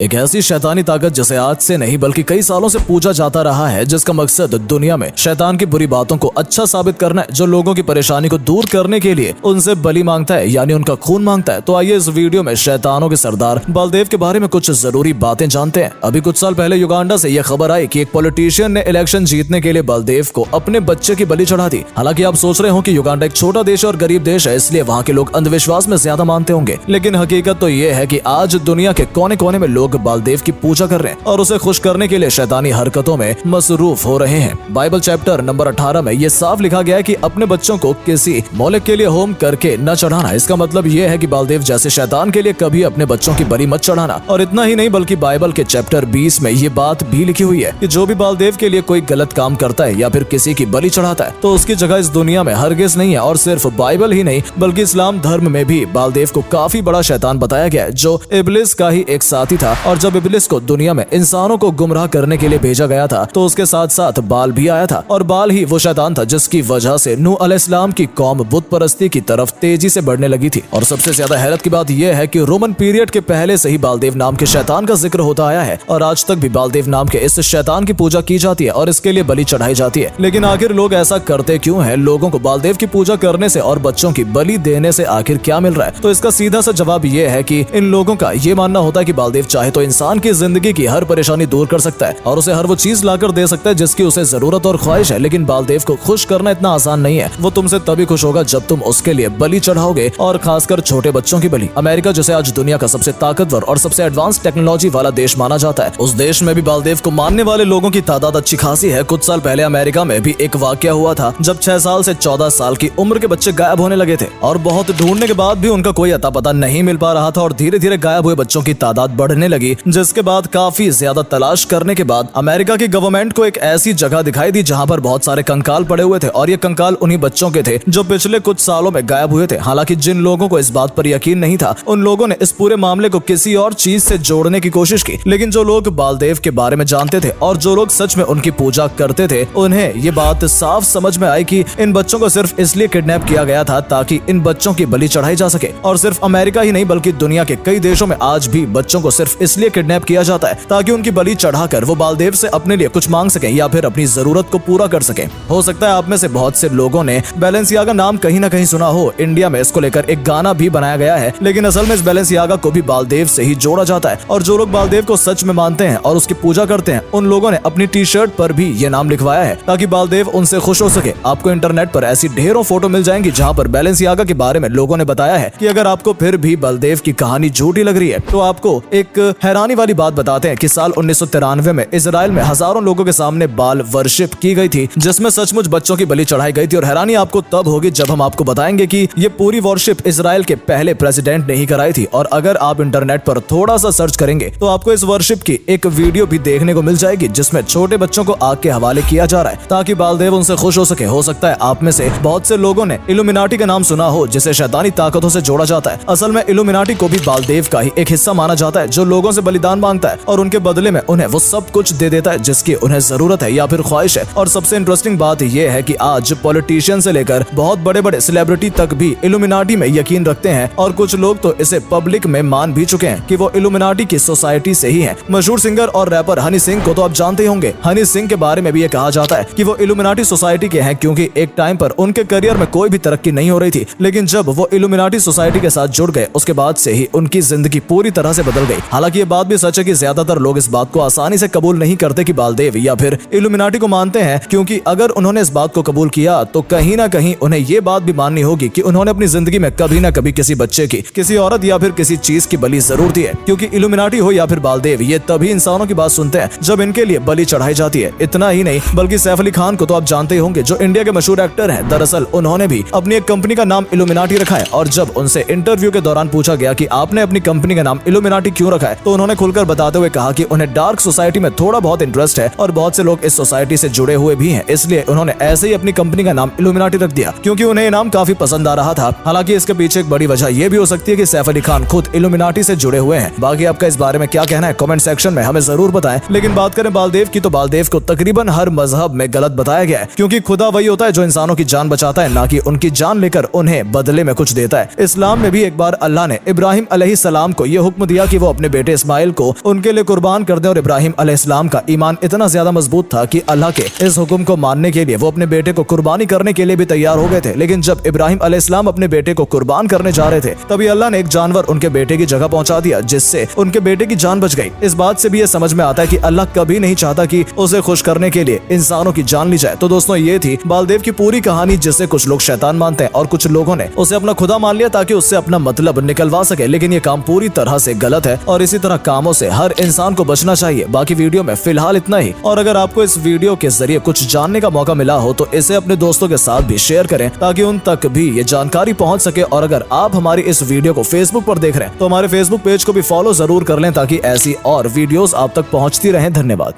एक ऐसी शैतानी ताकत जिसे आज से नहीं बल्कि कई सालों से पूजा जाता रहा है, जिसका मकसद दुनिया में शैतान की बुरी बातों को अच्छा साबित करना है, जो लोगों की परेशानी को दूर करने के लिए उनसे बलि मांगता है, यानी उनका खून मांगता है। तो आइए इस वीडियो में शैतानों के सरदार बलदेव के बारे में कुछ जरूरी बातें जानते हैं। अभी कुछ साल पहले युगांडा से यह खबर आई कि एक पॉलिटिशियन ने इलेक्शन जीतने के लिए बलदेव को अपने बच्चे की बलि चढ़ा दी। हालांकि आप सोच रहे हो कि युगांडा एक छोटा देश और गरीब देश है, इसलिए वहाँ के लोग अंधविश्वास में ज्यादा मानते होंगे, लेकिन हकीकत तो ये है कि आज दुनिया के कोने कोने में लोग बलदेव की पूजा कर रहे हैं और उसे खुश करने के लिए शैतानी हरकतों में मसरूफ हो रहे हैं। बाइबल चैप्टर नंबर 18 में ये साफ लिखा गया है कि अपने बच्चों को किसी मौलिक के लिए होम करके न चढ़ाना। इसका मतलब ये है कि बलदेव जैसे शैतान के लिए कभी अपने बच्चों की बलि मत चढ़ाना। और इतना ही नहीं, बल्कि बाइबल के चैप्टर 20 में ये बात भी लिखी हुई है कि जो भी बलदेव के लिए कोई गलत काम करता है या फिर किसी की बलि चढ़ाता है तो उसकी जगह इस दुनिया में हरगिज नहीं है। और सिर्फ बाइबल ही नहीं बल्कि इस्लाम धर्म में भी बलदेव को काफी बड़ा शैतान बताया गया है, जो इब्लिस का ही एक साथी था। और जब इब्लिस को दुनिया में इंसानों को गुमराह करने के लिए भेजा गया था तो उसके साथ साथ बाल भी आया था, और बाल ही वो शैतान था जिसकी वजह से नूह अलैहिस्सलाम की कौम बुत परस्ती की तरफ तेजी से बढ़ने लगी थी। और सबसे ज्यादा हैरत की बात यह है कि रोमन पीरियड के पहले से ही बलदेव नाम के शैतान का जिक्र होता आया है और आज तक भी बलदेव नाम के इस शैतान की पूजा की जाती है और इसके लिए बलि चढ़ाई जाती है। लेकिन आखिर लोग ऐसा करते क्यों हैं? लोगों को बलदेव की पूजा करने से और बच्चों की बलि देने से आखिर क्या मिल रहा है? तो इसका सीधा सा जवाब ये है कि इन लोगों का ये मानना होता है कि बलदेव चाहे तो इंसान की जिंदगी की हर परेशानी दूर कर सकता है और उसे हर वो चीज लाकर दे सकता है जिसकी उसे जरूरत और ख्वाहिश है। लेकिन बलदेव को खुश करना इतना आसान नहीं है। वो तुमसे तभी खुश होगा जब तुम उसके लिए बलि चढ़ाओगे, और खासकर छोटे बच्चों की बलि। अमेरिका, जिसे आज दुनिया का सबसे ताकतवर और सबसे एडवांस टेक्नोलॉजी वाला देश माना जाता है, उस देश में भी बलदेव को मानने वाले लोगों की तादाद अच्छी खासी है। कुछ साल पहले अमेरिका में भी एक वाकया हुआ था जब 6 साल से 14 साल की उम्र के बच्चे गायब होने लगे थे और बहुत ढूंढने के बाद भी उनका कोई अता पता नहीं मिल पा रहा था। और धीरे धीरे गायब हुए बच्चों की तादाद बढ़ने लगी, जिसके बाद काफी ज्यादा तलाश करने के बाद अमेरिका की गवर्नमेंट को एक ऐसी जगह दिखाई दी जहां पर बहुत सारे कंकाल पड़े हुए थे, और ये कंकाल उन्हीं बच्चों के थे जो पिछले कुछ सालों में गायब हुए थे। हालांकि जिन लोगों को इस बात पर यकीन नहीं था, उन लोगों ने इस पूरे मामले को किसी और चीज से जोड़ने की कोशिश की। लेकिन जो लोग बलदेव के बारे में जानते थे और जो लोग सच में उनकी पूजा करते थे, उन्हें ये बात साफ समझ में आई कि इन बच्चों को सिर्फ इसलिए किडनैप किया गया था ताकि इन बच्चों की बलि चढ़ाई जा सके। और सिर्फ अमेरिका ही नहीं बल्कि दुनिया के कई देशों में आज भी बच्चों को सिर्फ इसलिए किडनैप किया जाता है ताकि उनकी बलि चढ़ाकर वो बलदेव से अपने लिए कुछ मांग सकें या फिर अपनी जरूरत को पूरा कर सकें। हो सकता है आप में से बहुत से लोगों ने बैलेंसियागा नाम कहीं ना कहीं सुना हो। इंडिया में इसको लेकर एक गाना भी बनाया गया है, लेकिन असल में इस बैलेंसियागा को भी बलदेव से ही जोड़ा जाता है। और जो लोग बलदेव को सच में मानते हैं और उसकी पूजा करते हैं, उन लोगों ने अपनी टी शर्ट पर भी ये नाम लिखवाया है ताकि बलदेव उनसे खुश हो सके। आपको इंटरनेट पर ऐसी ढेरों फोटो मिल जाएंगी जहाँ पर बैलेंसियागा के बारे में लोगों ने बताया है कि अगर आपको फिर भी बलदेव की कहानी झूठी लग रही है तो आपको एक हैरानी वाली बात बताते हैं कि साल 1993 में इजराइल में हजारों लोगों के सामने बाल वर्शिप की गई थी, जिसमें सचमुच बच्चों की बलि चढ़ाई गई थी। और हैरानी आपको तब होगी जब हम आपको बताएंगे कि ये पूरी वर्शिप इजराइल के पहले प्रेसिडेंट ने ही कराई थी। और अगर आप इंटरनेट पर थोड़ा सा सर्च करेंगे तो आपको इस वर्शिप की एक वीडियो भी देखने को मिल जाएगी जिसमें छोटे बच्चों को आग के हवाले किया जा रहा है ताकि बलदेव उनसे खुश हो सके। हो सकता है आप में से बहुत से लोगों ने इल्यूमिनाटी का नाम सुना हो, जिसे शैतानी ताकतों से जोड़ा जाता है। असल में इल्यूमिनाटी को भी बलदेव का ही एक हिस्सा माना जाता है, जो लोगों से बलिदान मांगता है और उनके बदले में उन्हें वो सब कुछ दे देता है जिसकी उन्हें जरूरत है या फिर ख्वाहिश है। और सबसे इंटरेस्टिंग बात यह है कि आज पॉलिटिशियन से लेकर बहुत बड़े बड़े सेलिब्रिटी तक भी इल्यूमिनाटी में यकीन रखते हैं, और कुछ लोग तो इसे पब्लिक में मान भी चुके हैं कि वो इल्यूमिनाटी की सोसाइटी से ही हैं। मशहूर सिंगर और रैपर हनी सिंह को तो आप जानते ही होंगे। हनी सिंह के बारे में भी ये कहा जाता है कि वो इल्यूमिनाटी सोसाइटी के हैं, क्योंकि एक टाइम पर उनके करियर में कोई भी तरक्की नहीं हो रही थी, लेकिन जब वो इल्यूमिनाटी सोसाइटी के साथ जुड़ गए उसके बाद से ही उनकी जिंदगी पूरी तरह से बदल गई। हालांकि ये बात भी सच है कि ज्यादातर लोग इस बात को आसानी से कबूल नहीं करते कि बलदेव या फिर इल्यूमिनाटी को मानते हैं, क्योंकि अगर उन्होंने इस बात को कबूल किया तो कहीं ना कहीं उन्हें ये बात भी माननी होगी कि उन्होंने अपनी जिंदगी में कभी ना कभी किसी बच्चे की, किसी औरत या फिर किसी चीज की बलि जरूर दी है। क्योंकि इल्यूमिनाटी हो या फिर बलदेव, ये तभी इंसानों की बात सुनते हैं जब इनके लिए बलि चढ़ाई जाती है। इतना ही नहीं बल्कि सैफ अली खान को तो आप जानते ही होंगे, जो इंडिया के मशहूर एक्टर हैं। दरअसल उन्होंने भी अपनी एक कंपनी का नाम इल्यूमिनाटी रखा है, और जब उनसे इंटरव्यू के दौरान पूछा गया कि आपने अपनी कंपनी का नाम इल्यूमिनाटी क्यों रखा है, तो उन्होंने खुलकर बताते हुए कहा कि उन्हें डार्क सोसाइटी में थोड़ा बहुत इंटरेस्ट है और बहुत से लोग इस सोसाइटी से जुड़े हुए भी हैं, इसलिए उन्होंने ऐसे ही अपनी कंपनी का नाम इल्यूमिनाटी रख दिया क्योंकि उन्हें ये नाम काफी पसंद आ रहा था। हालांकि इसके पीछे एक बड़ी वजह यह भी हो सकती है कि सैफ अली खान खुद इल्यूमिनाटी से जुड़े हुए हैं। बाकी आपका इस बारे में क्या कहना है कमेंट सेक्शन में हमें जरूर बताएं। लेकिन बात करें बलदेव की, तो बलदेव को तकरीबन हर मजहब में गलत बताया गया है, क्योंकि खुदा वही होता है जो इंसानों की जान बचाता है, ना कि उनकी जान लेकर उन्हें बदले में कुछ देता है। इस्लाम में भी एक बार अल्लाह ने इब्राहिम अलैहिस्सलाम को यह हुक्म दिया कि वो अपने बेटे बेटे इस्माइल को उनके लिए कुर्बान कर दें। और इब्राहिम अलैहिस्सलाम का ईमान इतना ज्यादा मजबूत था कि अल्लाह के इस हुक्म को मानने के लिए वो अपने बेटे को कुर्बानी करने के लिए भी तैयार हो गए थे। लेकिन जब इब्राहिम अलैहिस्सलाम अपने बेटे को कुर्बान करने जा रहे थे, तभी अल्लाह ने एक जानवर उनके बेटे की जगह पहुंचा दिया, जिससे उनके बेटे की जान बच गई। इस बात से भी ये समझ में आता है कि अल्लाह कभी नहीं चाहता कि उसे खुश करने के लिए इंसानों की जान ली जाए। तो दोस्तों, ये थी बालदेव की पूरी कहानी, जिसे कुछ लोग शैतान मानते हैं और कुछ लोगों ने उसे अपना खुदा मान लिया ताकि उससे अपना मतलब निकलवा सके। लेकिन ये काम पूरी तरह से गलत है और इसी तरह कामों से हर इंसान को बचना चाहिए। बाकी वीडियो में फिलहाल इतना ही। और अगर आपको इस वीडियो के जरिए कुछ जानने का मौका मिला हो तो इसे अपने दोस्तों के साथ भी शेयर करें ताकि उन तक भी ये जानकारी पहुंच सके। और अगर आप हमारी इस वीडियो को फेसबुक पर देख रहे हैं तो हमारे फेसबुक पेज को भी फॉलो जरूर कर लें ताकि ऐसी और वीडियोस आप तक पहुंचती रहें। धन्यवाद।